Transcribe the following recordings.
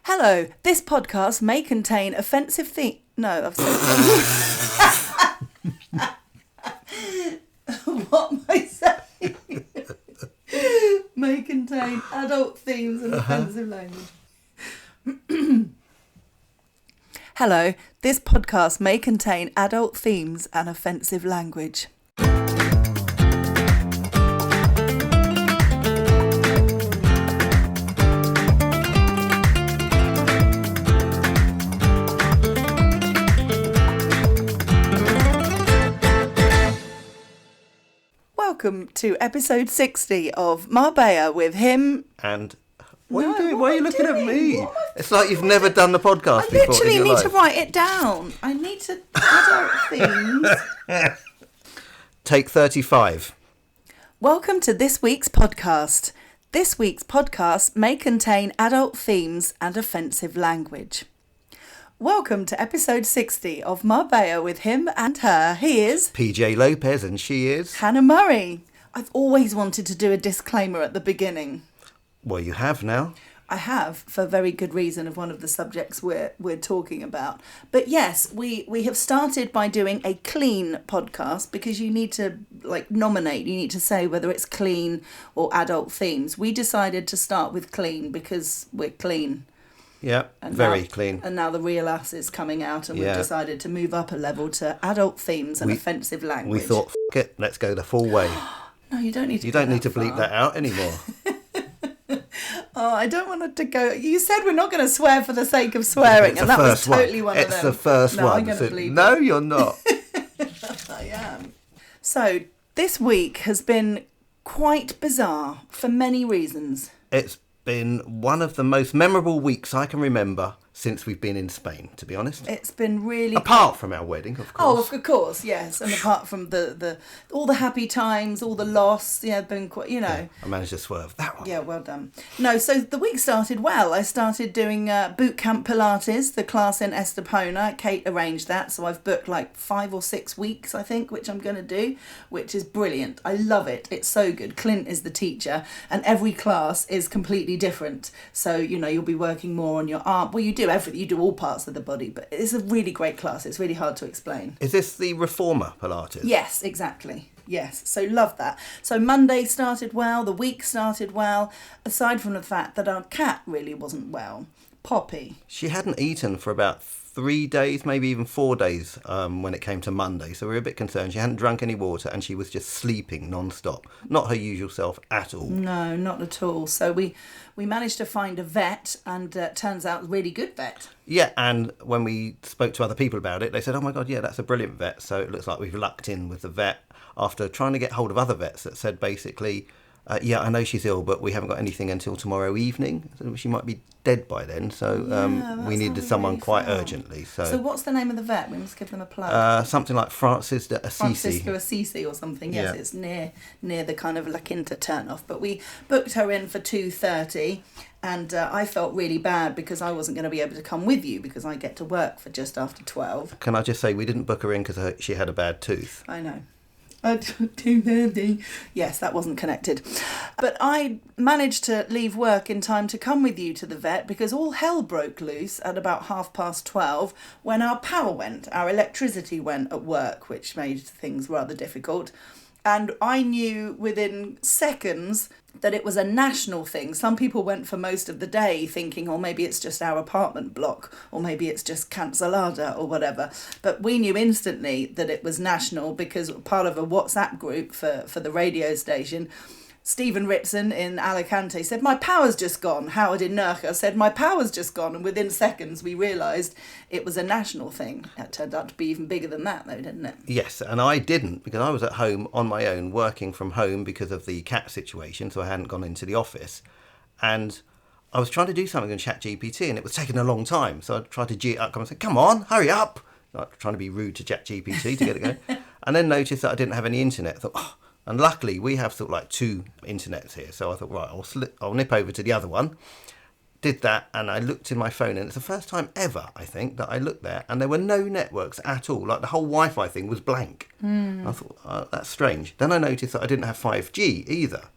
Hello, this podcast may contain offensive No, I've said What am I saying? May contain adult themes and offensive language. Hello, this podcast may contain adult themes and offensive language. Welcome to episode 60 of Marbella with him. And what are you doing? Why are you looking at me? It's like you've never done the podcast before. I literally need to write it down. I need to adult themes. Take 35. Welcome to this week's podcast. This week's podcast may contain adult themes and offensive language. Welcome to episode 60 of Marbella with him and her. He is PJ Lopez and she is Hannah Murray. I've always wanted to do a disclaimer at the beginning. Well, you have now. I have, for very good reason, of one of the subjects we're talking about. But yes, we have started by doing a clean podcast because you need to nominate, you need to say whether it's clean or adult themes. We decided to start with clean because we're clean. Yeah, and very now, clean. And now the real us is coming out and we've decided to move up a level to adult themes and offensive language. We thought, f*** it, let's go the full way. No, you don't need to. You don't need to bleep that out anymore. Oh, I don't want it to go. You said we're not going to swear for the sake of swearing, and that was totally one of them. It's the first one. I'm going to bleep no, you're not. I am. So, this week has been quite bizarre for many reasons. It's been one of the most memorable weeks I can remember since we've been in Spain, to be honest. It's been really... Apart from our wedding, of course. Oh, of course, yes. And apart from the all the happy times, all the loss, been quite, Yeah, I managed to swerve that one. Yeah, well done. No, so the week started well. I started doing Bootcamp Pilates, the class in Estepona. Kate arranged that, so I've booked 5 or 6 weeks, I think, which I'm going to do, which is brilliant. I love it. It's so good. Clint is the teacher, and every class is completely different. So, you'll be working more on your arm. Well, you do everything. You do all parts of the body, but it's a really great class. It's really hard to explain. Is this the reformer Pilates? Yes, exactly. Yes, so love that. So Monday started well, the week started well, aside from the fact that our cat really wasn't well. Poppy. She hadn't eaten for about 3 days, maybe even 4 days when it came to Monday. So we were a bit concerned. She hadn't drunk any water and she was just sleeping non-stop. Not her usual self at all. No, not at all. So we managed to find a vet and turns out a really good vet. Yeah, and when we spoke to other people about it, they said, oh my God, yeah, that's a brilliant vet. So it looks like we've lucked in with the vet after trying to get hold of other vets that said basically, yeah, I know she's ill, but we haven't got anything until tomorrow evening. So she might be dead by then. So we needed someone really quite urgently. So what's the name of the vet? We must give them a plug. Something like Francisco Assisi or something. Yes, yeah. It's near the kind of La Quinta turnoff. But we booked her in for 2:30. And I felt really bad because I wasn't going to be able to come with you because I get to work for just after 12. Can I just say we didn't book her in because she had a bad tooth. I know. Yes, that wasn't connected. But I managed to leave work in time to come with you to the vet because all hell broke loose at about 12:30 when our power went, our electricity went at work, which made things rather difficult. And I knew within seconds that it was a national thing. Some people went for most of the day thinking, oh, maybe it's just our apartment block, or maybe it's just Cancelada or whatever. But we knew instantly that it was national because part of a WhatsApp group for the radio station, Stephen Ritson in Alicante said, my power's just gone. Howard in Nurka said, my power's just gone. And within seconds, we realised it was a national thing. It turned out to be even bigger than that, though, didn't it? Yes, and I didn't because I was at home on my own, working from home because of the cat situation, so I hadn't gone into the office. And I was trying to do something on ChatGPT, and it was taking a long time. So I tried to G it up and say, come on, hurry up. Like, trying to be rude to ChatGPT to get it going. And then noticed that I didn't have any internet. I thought, oh. And luckily, we have sort of 2 internets here. So I thought, right, I'll nip over to the other one. Did that, and I looked in my phone, and it's the first time ever, I think, that I looked there, and there were no networks at all. The whole Wi-Fi thing was blank. I thought, oh, that's strange. Then I noticed that I didn't have 5G either.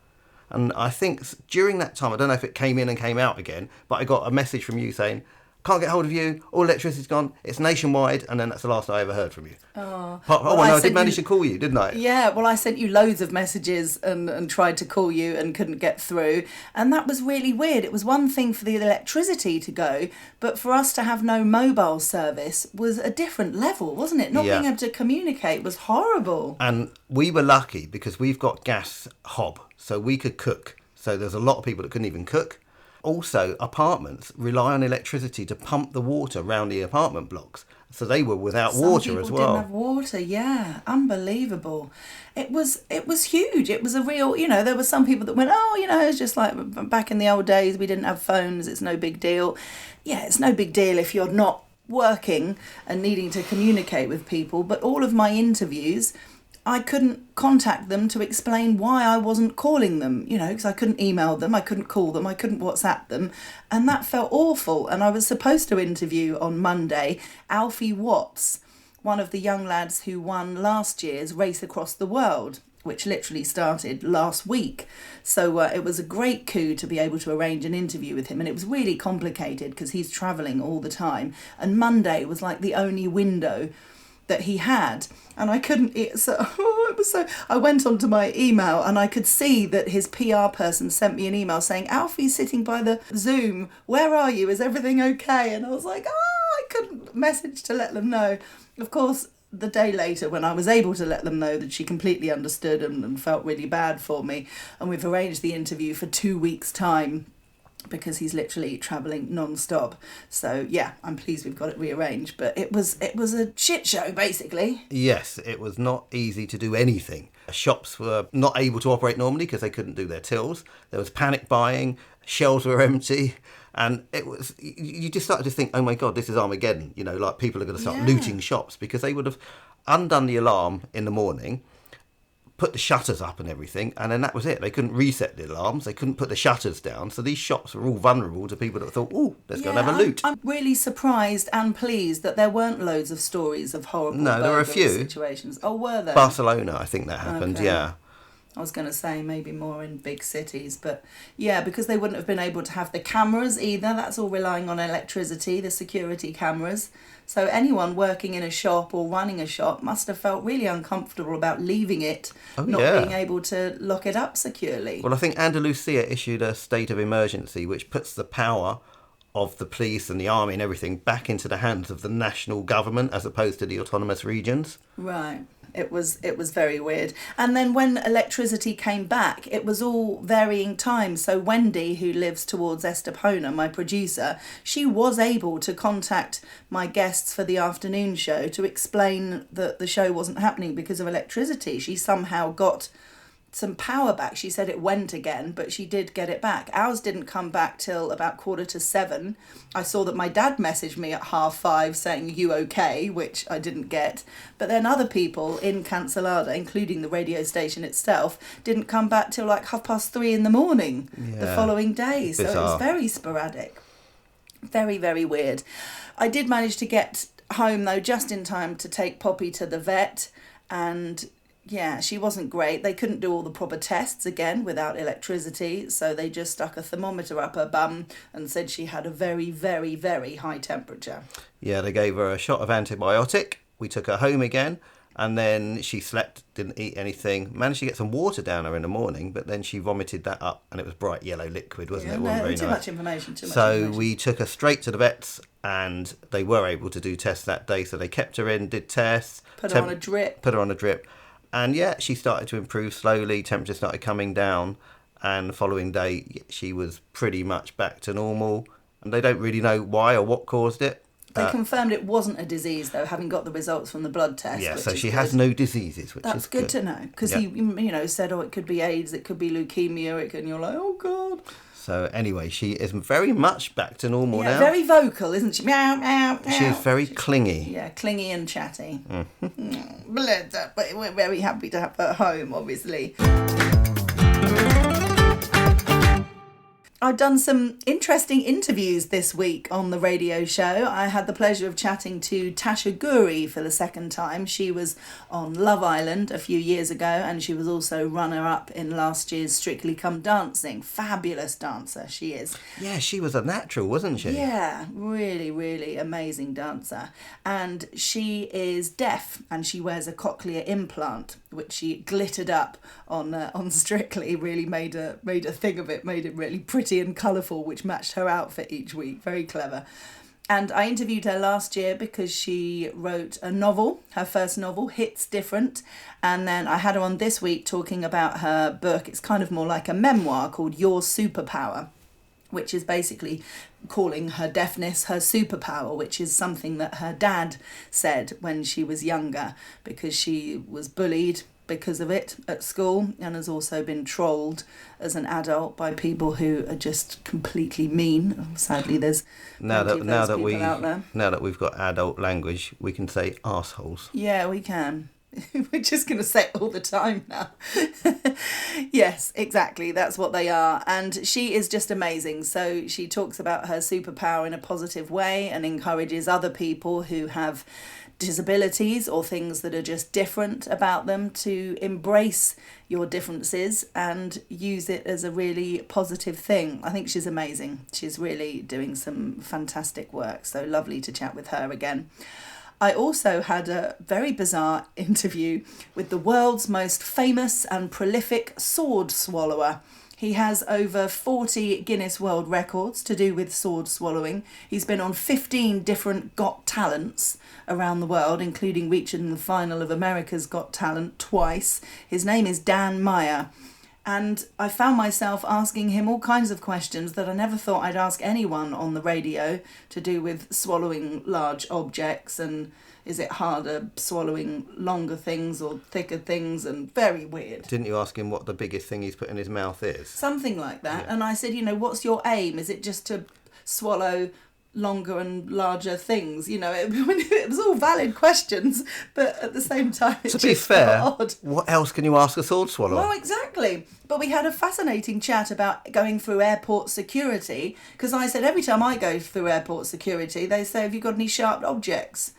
And I think during that time, I don't know if it came in and came out again, but I got a message from you saying, can't get hold of you, all electricity's gone, it's nationwide, and then that's the last I ever heard from you. I did manage to call you, didn't I? Yeah, well, I sent you loads of messages and tried to call you and couldn't get through, and that was really weird. It was one thing for the electricity to go, but for us to have no mobile service was a different level, wasn't it? Not being able to communicate was horrible. And we were lucky because we've got gas hob, so we could cook. So there's a lot of people that couldn't even cook. Also, apartments rely on electricity to pump the water around the apartment blocks. So they were without water as well. Some people didn't have water, yeah. Unbelievable. It was huge. It was a real, there were some people that went, it's just like back in the old days, we didn't have phones, it's no big deal. Yeah, it's no big deal if you're not working and needing to communicate with people. But all of my interviews, I couldn't contact them to explain why I wasn't calling them, because I couldn't email them, I couldn't call them, I couldn't WhatsApp them. And that felt awful. And I was supposed to interview on Monday Alfie, one of the young lads who won last year's Race Across the World, which literally started last week. So it was a great coup to be able to arrange an interview with him. And it was really complicated because he's travelling all the time. And Monday was like the only window that he had, and I couldn't. I went onto my email and I could see that his PR person sent me an email saying, Alfie's sitting by the Zoom, where are you, is everything okay? And I was like, I couldn't message to let them know. Of course, the day later, when I was able to let them know that she completely understood and felt really bad for me, and we've arranged the interview for 2 weeks' time, because he's literally travelling non-stop. So yeah, I'm pleased we've got it rearranged, but it was a shit show basically. Yes, it was not easy to do anything. Shops were not able to operate normally because they couldn't do their tills. There was panic buying, shelves were empty, and you just started to think, oh my God, this is Armageddon. Like people are going to start looting shops, because they would have undone the alarm in the morning, put the shutters up and everything, and then that was it. They couldn't reset the alarms, they couldn't put the shutters down, so these shops were all vulnerable to people that thought, let's go and have a loot. I'm really surprised and pleased that there weren't loads of stories of horrible there were a few situations. Oh, were there? Barcelona, I think that happened. Okay. Yeah, I was going to say maybe more in big cities, but yeah, because they wouldn't have been able to have the cameras either. That's all relying on electricity, the security cameras. So anyone working in a shop or running a shop must have felt really uncomfortable about leaving it, being able to lock it up securely. Well, I think Andalusia issued a state of emergency, which puts the power of the police and the army and everything back into the hands of the national government as opposed to the autonomous regions. Right. It was very weird. And then when electricity came back, it was all varying times. So Wendy, who lives towards Estepona, my producer, she was able to contact my guests for the afternoon show to explain that the show wasn't happening because of electricity. She somehow got some power back. She said it went again, but she did get it back. Ours didn't come back till about 6:45. I saw that my dad messaged me at 5:30 saying, you okay, which I didn't get. But then other people in Cancelada, including the radio station itself, didn't come back till like 3:30 in the morning the following day. So bizarre. It was very sporadic. Very, very weird. I did manage to get home though just in time to take Poppy to the vet, and yeah, she wasn't great. They couldn't do all the proper tests again without electricity, so they just stuck a thermometer up her bum and said she had a very, very, very high temperature. Yeah, they gave her a shot of antibiotic. We took her home again, and then she slept, didn't eat anything, managed to get some water down her in the morning, but then she vomited that up, and it was bright yellow liquid, wasn't it? It wasn't very too nice. Much information. So we took her straight to the vets, and they were able to do tests that day, so they kept her in, did tests. Put her on a drip. And yeah, she started to improve slowly, temperature started coming down, and the following day she was pretty much back to normal. And they don't really know why or what caused it. They confirmed it wasn't a disease, though, having got the results from the blood test. Yeah, so she has no diseases, which That's is good to know, because he said, it could be AIDS, it could be leukemia, and you're like, oh, God. So anyway, she is very much back to normal now. Very vocal, isn't she? Meow, meow, meow. She's very clingy. Yeah, clingy and chatty. But we're very happy to have her home, obviously. I've done some interesting interviews this week on the radio show. I had the pleasure of chatting to Tasha Ghouri for the second time. She was on Love Island a few years ago, and she was also runner-up in last year's Strictly Come Dancing. Fabulous dancer she is. Yeah, she was a natural, wasn't she? Yeah, really, really amazing dancer. And she is deaf, and she wears a cochlear implant, which she glittered up on Strictly. Really made a thing of it, made it really pretty and colourful, which matched her outfit each week. Very clever. And I interviewed her last year because she wrote a novel, her first novel, Hits Different. And then I had her on this week talking about her book. It's kind of more like a memoir called Your Superpower, which is basically calling her deafness her superpower, which is something that her dad said when she was younger, because she was bullied because of it at school and has also been trolled as an adult by people who are just completely mean. Sadly, there's now that out there. Now that we've got adult language, we can say arseholes. Yeah, we can. We're just going to say it all the time now. Yes, exactly. That's what they are. And she is just amazing. So she talks about her superpower in a positive way and encourages other people who have disabilities or things that are just different about them to embrace your differences and use it as a really positive thing. I think she's amazing. She's really doing some fantastic work. So lovely to chat with her again. I also had a very bizarre interview with the world's most famous and prolific sword swallower. He has over 40 Guinness World Records to do with sword swallowing. He's been on 15 different Got Talents around the world, including reaching the final of America's Got Talent twice. His name is Dan Meyer. And I found myself asking him all kinds of questions that I never thought I'd ask anyone on the radio, to do with swallowing large objects and is it harder swallowing longer things or thicker things, and very weird. Didn't you ask him what the biggest thing he's put in his mouth is? Something like that. Yeah. And I said, what's your aim? Is it just to swallow longer and larger things? It was all valid questions, but at the same time it to be just fair, felt odd. What else can you ask a sword swallower? Well, exactly. But we had a fascinating chat about going through airport security, because I said every time I go through airport security they say, have you got any sharp objects?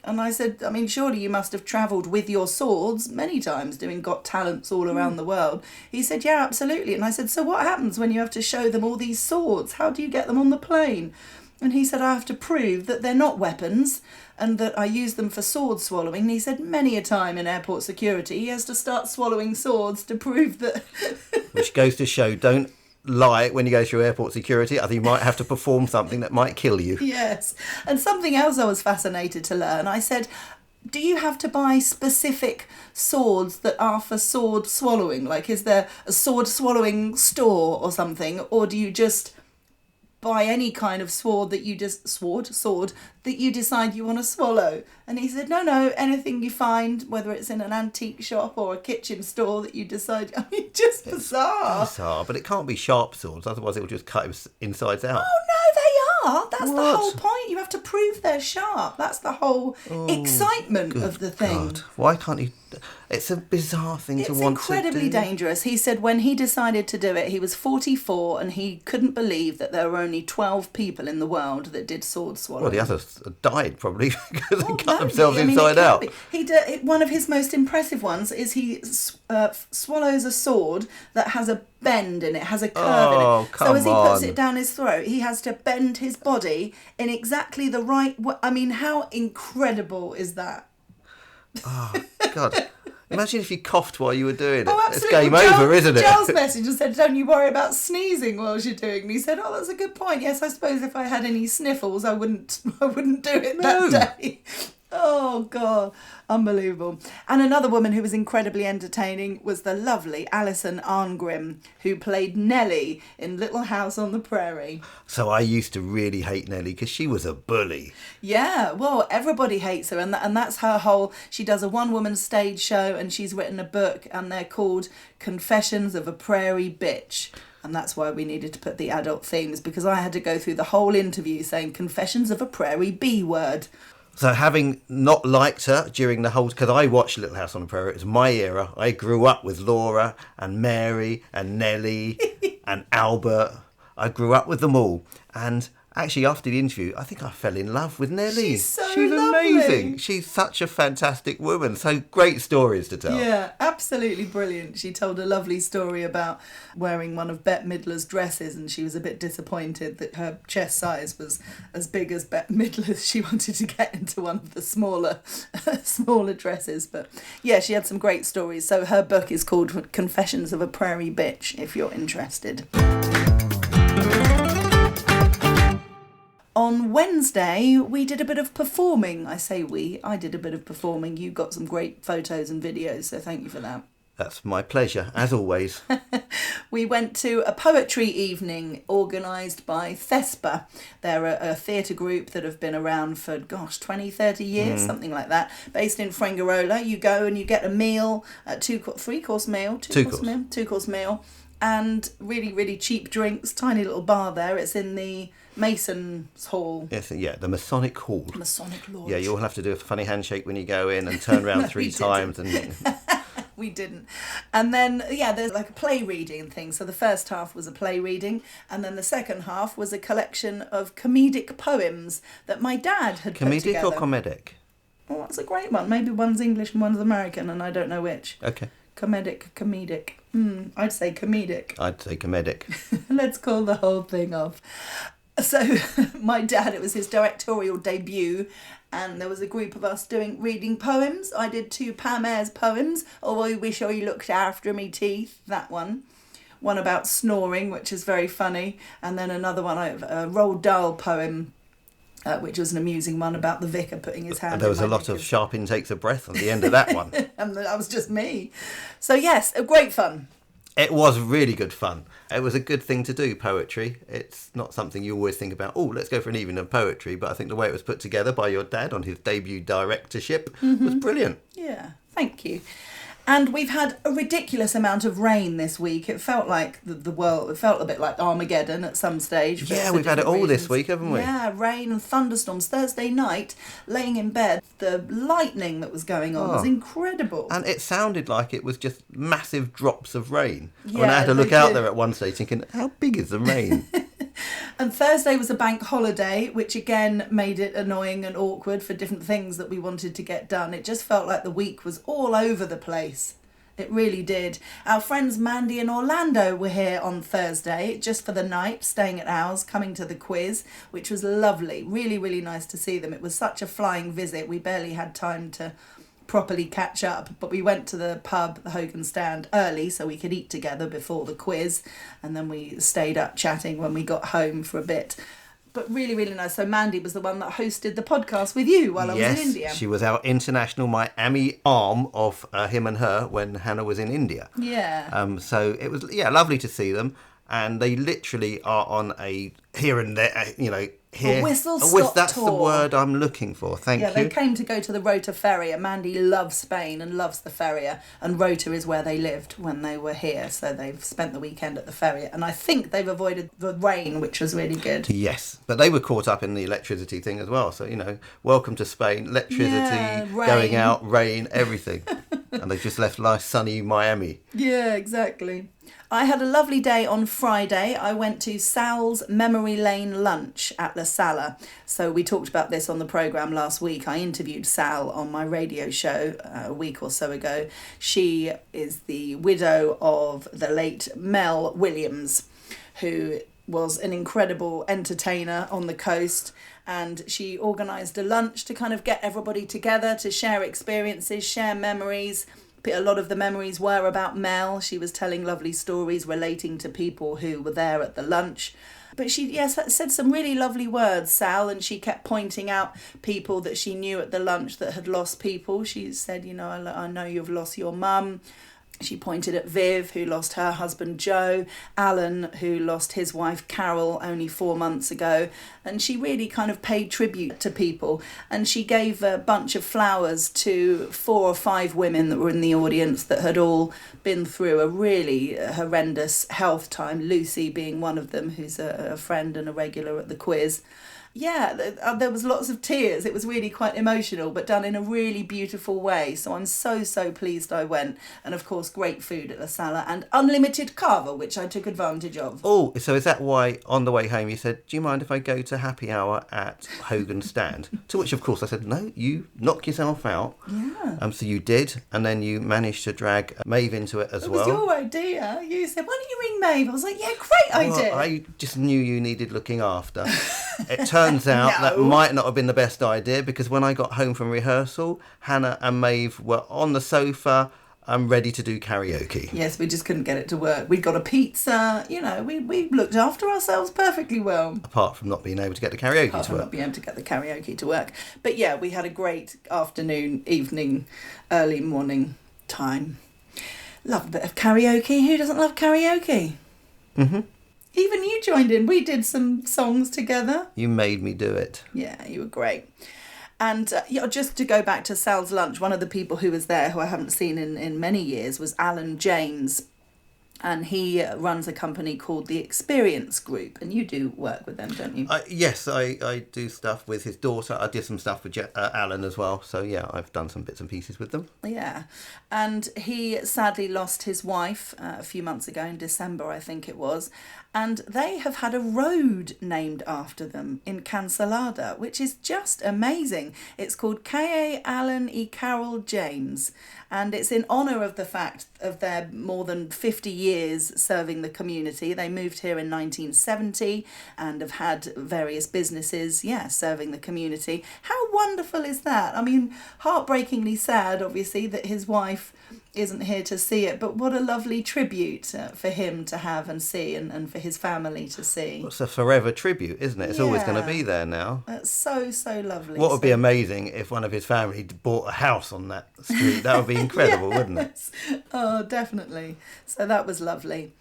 And I said, surely you must have travelled with your swords many times doing Got Talents all around the world. He said, yeah, absolutely. And I said, so what happens when you have to show them all these swords? How do you get them on the plane? And he said, I have to prove that they're not weapons and that I use them for sword swallowing. And he said many a time in airport security he has to start swallowing swords to prove that... Which goes to show, don't lie when you go through airport security. I think you might have to perform something that might kill you. Yes. And something else I was fascinated to learn. I said, do you have to buy specific swords that are for sword swallowing? Like, is there a sword swallowing store or something? Or do you just buy any kind of sword that you that you decide you want to swallow? And he said, no, anything you find, whether it's in an antique shop or a kitchen store that you decide. Just bizarre. Bizarre, but it can't be sharp swords, otherwise it will just cut him insides out. Oh no, they are. That's What? the whole point. You have to prove they're sharp. That's the whole excitement of the thing. God. Why can't you? It's a bizarre thing to want to do. It's incredibly dangerous. He said when he decided to do it, he was 44 and he couldn't believe that there were only 12 people in the world that did sword swallowing. Well, the others died probably because they cut Maybe. themselves inside out. One of his most impressive ones is he swallows a sword that has a bend in it, has a curve in it. So as he puts it down his throat, he has to bend his body in exactly the right way. How incredible is that? Oh, God. Imagine if you coughed while you were doing it. Oh, It's absolutely. game over, isn't it? Giles messaged and said, don't you worry about sneezing while you're doing it. And he said, oh, that's a good point. Yes, I suppose if I had any sniffles, I wouldn't do it that day. Oh, God. Unbelievable. And another woman who was incredibly entertaining was the lovely Alison Arngrim, who played Nellie in Little House on the Prairie. So I used to really hate Nellie because she was a bully. Yeah, well, everybody hates her, and that's her whole... She does a one-woman stage show, and she's written a book, and they're called Confessions of a Prairie Bitch. And that's why we needed to put the adult themes, because I had to go through the whole interview saying Confessions of a Prairie B-word. So having not liked her during the whole... Because I watched Little House on the Prairie. It was my era. I grew up with Laura and Mary and Nellie and Albert. I grew up with them all. And actually, after the interview, I think I fell in love with Nellie. She's She's lovely. amazing. She's such a fantastic woman. So great stories to tell. Yeah, absolutely brilliant. She told a lovely story about wearing one of Bette Midler's dresses, and she was a bit disappointed that her chest size was as big as Bette Midler's. She wanted to get into one of the smaller dresses. But yeah, she had some great stories. So her book is called Confessions of a Prairie Bitch, if you're interested. On Wednesday, we did a bit of performing. I say we, I did a bit of performing. You got some great photos and videos, so thank you for that. That's my pleasure, as always. We went to a poetry evening organised by Thespa. They're a theatre group that have been around for, 20, 30 years, something like that, based in Fuengirola. You go and you get a meal, a three-course meal, two-course meal, and really, really cheap drinks, tiny little bar there. It's in the Mason's Hall. Yes, yeah, the Masonic Hall. Masonic Lodge. Yeah, you'll have to do a funny handshake when you go in and turn around three times. And We didn't. And then, there's like a play reading and things. So the first half was a play reading, and then the second half was a collection of comedic poems that my dad had put together. Comedic or comedic? Well, that's a great one. Maybe one's English and one's American, and I don't know which. Okay. Comedic. I'd say comedic. I'd say comedic. Let's call the whole thing off. So my dad, it was his directorial debut, and there was a group of us reading poems. I did 2 Pam Ayres poems, Oh, I Wish I Looked After Me Teeth, that one. One about snoring, which is very funny, and then another one, a Roald Dahl poem, which was an amusing one about the vicar putting his hand in. There was a lot of sharp intakes of breath at the end of that one. And that was just me. So yes, great fun. It was really good fun. It was a good thing to do, poetry. It's not something you always think about, let's go for an evening of poetry, but I think the way it was put together by your dad on his debut directorship was brilliant. Yeah, thank you. And we've had a ridiculous amount of rain this week. It felt like the world, it felt a bit like Armageddon at some stage. Yeah, we've had it all this week, haven't we? Yeah, rain and thunderstorms. Thursday night, laying in bed, the lightning that was going on was incredible. And it sounded like it was just massive drops of rain. Yeah, when I had to look out there at one stage thinking, how big is the rain? And Thursday was a bank holiday, which again made it annoying and awkward for different things that we wanted to get done. It just felt like the week was all over the place. It really did. Our friends Mandy and Orlando were here on Thursday, just for the night, staying at ours, coming to the quiz, which was lovely. Really, really nice to see them. It was such a flying visit. We barely had time to properly catch up, but we went to the pub, the Hogan Stand, early so we could eat together before the quiz, and then we stayed up chatting when we got home for a bit. But really, really nice. So Mandy was the one that hosted the podcast with you while I was in India. Yes, she was our international Miami arm of Him and Her when Hannah was in India. Yeah. So it was, lovely to see them. And they literally are on a here and there, here. A whistle-stop That's tour. the word I'm looking for. Thank you. Yeah, they came to go to the Rota Feria. Mandy loves Spain and loves the Feria, and Rota is where they lived when they were here, so they've spent the weekend at the Feria. And I think they've avoided the rain, which was really good. Yes, but they were caught up in the electricity thing as well. So, welcome to Spain, electricity, going out, rain, everything. And they've just left nice sunny Miami. Yeah, exactly. I had a lovely day on Friday. I went to Sal's Memory Lane lunch at La Sala. So we talked about this on the programme last week. I interviewed Sal on my radio show a week or so ago. She is the widow of the late Mel Williams, who was an incredible entertainer on the coast. And she organised a lunch to kind of get everybody together to share experiences, share memories. A lot of the memories were about Mel. She was telling lovely stories relating to people who were there at the lunch. But she, said some really lovely words, Sal, and she kept pointing out people that she knew at the lunch that had lost people. She said, I know you've lost your mum. She pointed at Viv, who lost her husband Joe, Alan, who lost his wife Carol only 4 months ago, and she really kind of paid tribute to people. And she gave a bunch of flowers to 4 or 5 women that were in the audience that had all been through a really horrendous health time, Lucy being one of them, who's a friend and a regular at the quiz. Yeah, there was lots of tears. It was really quite emotional, but done in a really beautiful way. So I'm so pleased I went. And of course, great food at La Sala and unlimited cava, which I took advantage of. Oh, so is that why on the way home you said, do you mind if I go to happy hour at Hogan's Stand? To which, of course, I said, no, you knock yourself out. Yeah. So you did, and then you managed to drag Maeve into it as well. It was your idea. You said, why don't you ring Maeve? I was like, yeah, great idea. Well, I just knew you needed looking after. It turns out that might not have been the best idea, because when I got home from rehearsal, Hannah and Maeve were on the sofa and ready to do karaoke. Yes, we just couldn't get it to work. We'd got a pizza, you know, we looked after ourselves perfectly well. Apart from not being able to get the karaoke Apart to from work. not being able to get the karaoke to work. But yeah, we had a great afternoon, evening, early morning time. Love a bit of karaoke. Who doesn't love karaoke? Mm-hmm. Even you joined in. We did some songs together. You made me do it. Yeah, you were great. And just to go back to Sal's lunch, one of the people who was there, who I haven't seen in many years, was Alan James. And he runs a company called the Experience Group. And you do work with them, don't you? Yes, I do stuff with his daughter. I did some stuff with Alan as well. So, yeah, I've done some bits and pieces with them. Yeah. And he sadly lost his wife a few months ago in December, I think it was. And they have had a road named after them in Cancelada, which is just amazing. It's called K.A. Allen E. Carroll James. And it's in honour of the fact of their more than 50 years serving the community. They moved here in 1970 and have had various businesses, serving the community. How wonderful is that? I mean, heartbreakingly sad, obviously, that his wife isn't here to see it, but what a lovely tribute for him to have and see, and for his family to see. Well, it's a forever tribute, isn't it? It's always going to be there now. That's so lovely. What would be amazing if one of his family bought a house on that street? That would be incredible, wouldn't it? Oh, definitely. So that was lovely.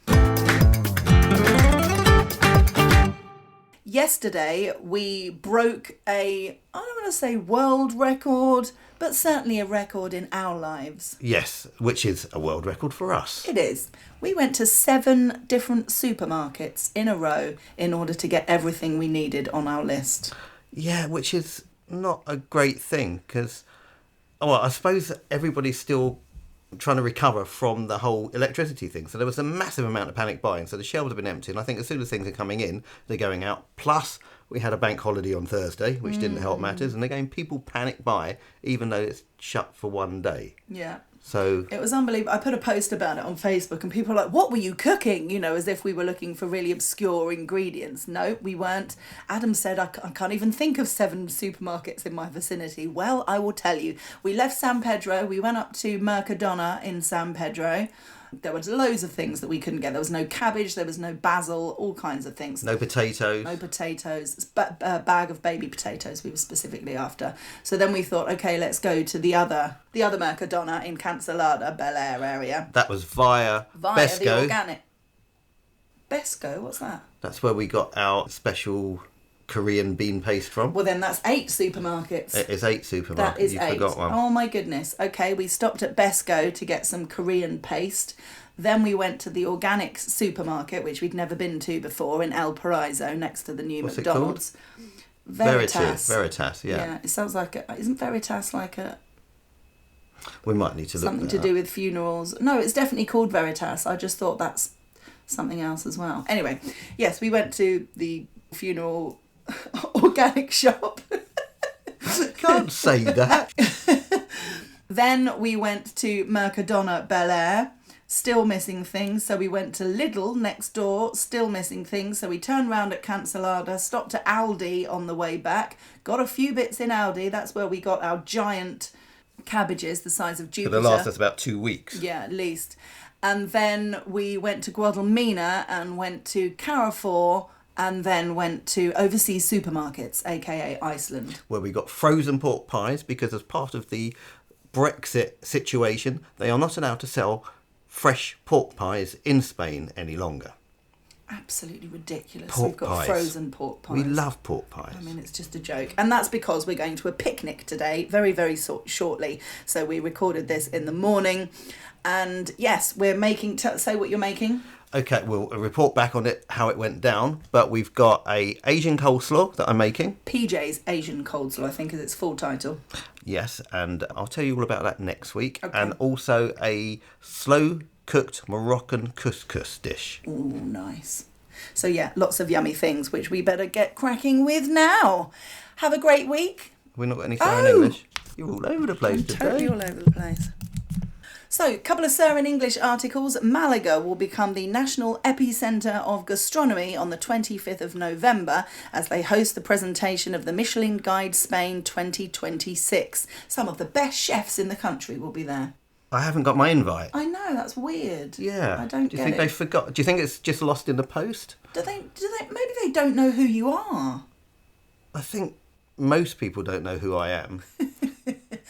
Yesterday, we broke I don't want to say world record, but certainly a record in our lives. Yes, which is a world record for us. It is. We went to 7 different supermarkets in a row in order to get everything we needed on our list. Yeah, which is not a great thing, because, I suppose everybody's still trying to recover from the whole electricity thing. So there was a massive amount of panic buying. So the shelves have been empty. And I think as soon as things are coming in, they're going out. Plus, we had a bank holiday on Thursday, which didn't help matters. And again, people panic buy, even though it's shut for one day. Yeah. So it was unbelievable. I put a post about it on Facebook and people were like, what were you cooking? You know, as if we were looking for really obscure ingredients. No, we weren't. Adam said, I can't even think of 7 supermarkets in my vicinity. Well, I will tell you. We left San Pedro. We went up to Mercadona in San Pedro. There were loads of things that we couldn't get. There was no cabbage, there was no basil, all kinds of things. No potatoes. No potatoes. A bag of baby potatoes we were specifically after. So then we thought, okay, let's go to the other Mercadona in Cancelada, Bel Air area. That was via Besco. The organic. Besco, what's that? That's where we got our special Korean bean paste from. Well, then that's 8 supermarkets. It is 8 supermarkets. That is you 8. Forgot one. Oh my goodness. Okay, we stopped at Besco to get some Korean paste. Then we went to the organic supermarket, which we'd never been to before, in El Paraiso, next to the new What's McDonald's. It called? Veritas, yeah. Yeah, it sounds like isn't Veritas like a... We might need to look something to do with funerals. No, it's definitely called Veritas. I just thought that's something else as well. Anyway, yes, we went to the funeral organic shop. Can't say that. Then we went to Mercadona Bel Air, still missing things. So we went to Lidl next door, still missing things. So we turned round at Cancelada, stopped at Aldi on the way back, got a few bits in Aldi. That's where we got our giant cabbages the size of Jupiter. It'll last us about 2 weeks. Yeah, at least. And then we went to Guadalmina and went to Carrefour and then went to overseas supermarkets, aka Iceland. Where we got frozen pork pies, because as part of the Brexit situation, they are not allowed to sell fresh pork pies in Spain any longer. Absolutely ridiculous. Pork We've got pies. frozen pork pies. We love pork pies. I mean, it's just a joke. And that's because we're going to a picnic today, very, very shortly. So we recorded this in the morning. And yes, we're making... say what you're making. Okay, we'll report back on it, how it went down. But we've got a Asian coleslaw that I'm making. PJ's Asian coleslaw, I think is its full title. Yes, and I'll tell you all about that next week. Okay. And also a slow-cooked Moroccan couscous dish. Ooh, nice. So yeah, lots of yummy things, which we better get cracking with now. Have a great week. We've not got any Sir in English. You're all over the place today. Totally all over the place. So, a couple of Sir in English articles. Malaga will become the national epicentre of gastronomy on the 25th of November as they host the presentation of the Michelin Guide Spain 2026. Some of the best chefs in the country will be there. I haven't got my invite. I know, that's weird. Yeah. I don't Do you get think it. they forgot? Do you think it's just lost in the post? Do they, maybe they don't know who you are. I think most people don't know who I am.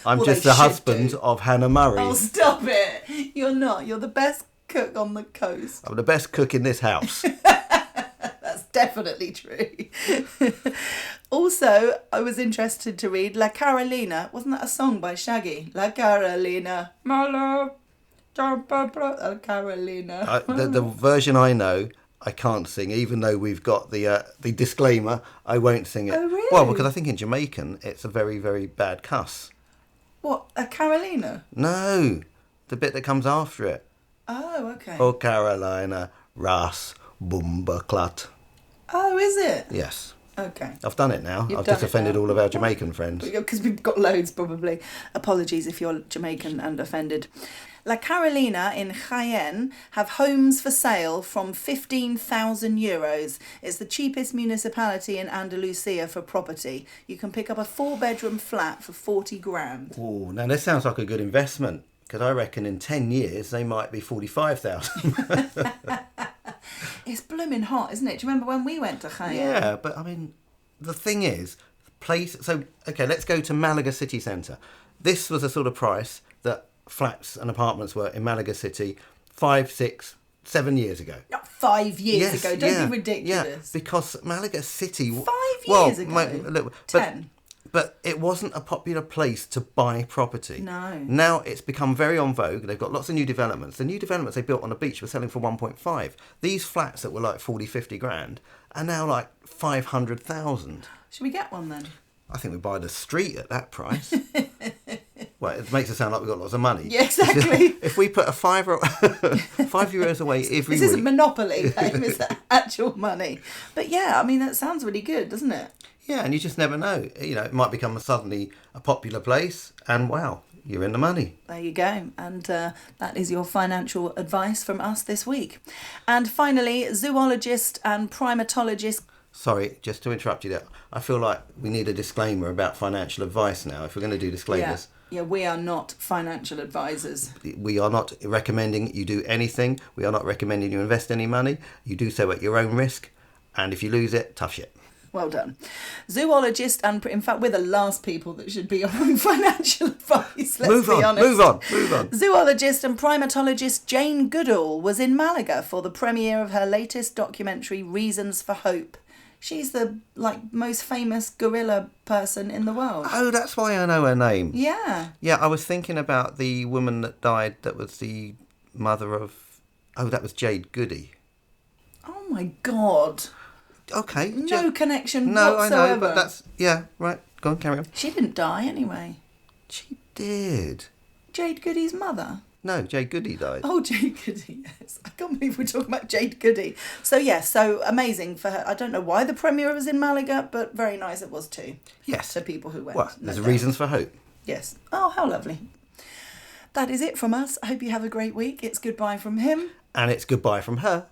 I'm Well, just they the should husband do. of Hannah Murray. Oh, stop it. You're not. You're the best cook on the coast. I'm the best cook in this house. That's definitely true. Also, I was interested to read La Carolina. Wasn't that a song by Shaggy? La Carolina, my love, La Carolina. The version I know, I can't sing, even though we've got the disclaimer. I won't sing it. Oh, really? Well, because I think in Jamaican it's a very, very bad cuss. What, a Carolina? No, the bit that comes after it. Oh, okay. Oh, Carolina, Ras, Bumba Clut. Oh, is it? Yes. Okay. I've done it now. You've I've done just it offended now. all of our Jamaican friends. Because we've got loads, probably. Apologies if you're Jamaican and offended. La Carolina in Jaén have homes for sale from €15,000. It's the cheapest municipality in Andalusia for property. You can pick up a 4-bedroom flat for 40 grand. Oh, now this sounds like a good investment, because I reckon in 10 years they might be 45,000. It's blooming hot, isn't it? Do you remember when we went to Jaén? Yeah, but I mean, the thing is, okay, let's go to Malaga city centre. This was the sort of price that flats and apartments were in Malaga city 5, 6, 7 years ago. Not 5 years ago. Don't be ridiculous. Yeah, because Malaga city... 5 years ago? 10. But it wasn't a popular place to buy property. No. Now it's become very en vogue. They've got lots of new developments. The new developments they built on the beach were selling for 1.5. These flats that were like 40, 50 grand are now like 500,000. Should we get one then? I think we buy the street at that price. Well, it makes it sound like we've got lots of money. Yeah, exactly. If we put €5 away every week... This isn't Monopoly, babe. It's actual money. But yeah, I mean, that sounds really good, doesn't it? Yeah, and you just never know. You know, it might become suddenly a popular place and wow, you're in the money. There you go. And that is your financial advice from us this week. And finally, zoologist and primatologist... Sorry, just to interrupt you there. I feel like we need a disclaimer about financial advice now, if we're going to do disclaimers. Yeah, we are not financial advisors. We are not recommending you do anything. We are not recommending you invest any money. You do so at your own risk. And if you lose it, tough shit. Well done. Zoologist and... In fact, we're the last people that should be offering financial advice, let's be honest. Move on. Zoologist and primatologist Jane Goodall was in Malaga for the premiere of her latest documentary, Reasons for Hope. She's the, most famous gorilla person in the world. Oh, that's why I know her name. Yeah. Yeah, I was thinking about the woman that died that was the mother of... Oh, that was Jade Goody. Oh, my God. Okay. No connection No, whatsoever. I know, but that's... Yeah, right. Go on, carry on. She didn't die anyway. She did. Jade Goody's mother? No, Jade Goody died. Oh, Jade Goody, yes. I can't believe we're talking about Jade Goody. So, yes, so amazing for her. I don't know why the premiere was in Malaga, but very nice it was too. Yes. To people who went. Well, there's reasons for hope. Yes. Oh, how lovely. That is it from us. I hope you have a great week. It's goodbye from him. And it's goodbye from her.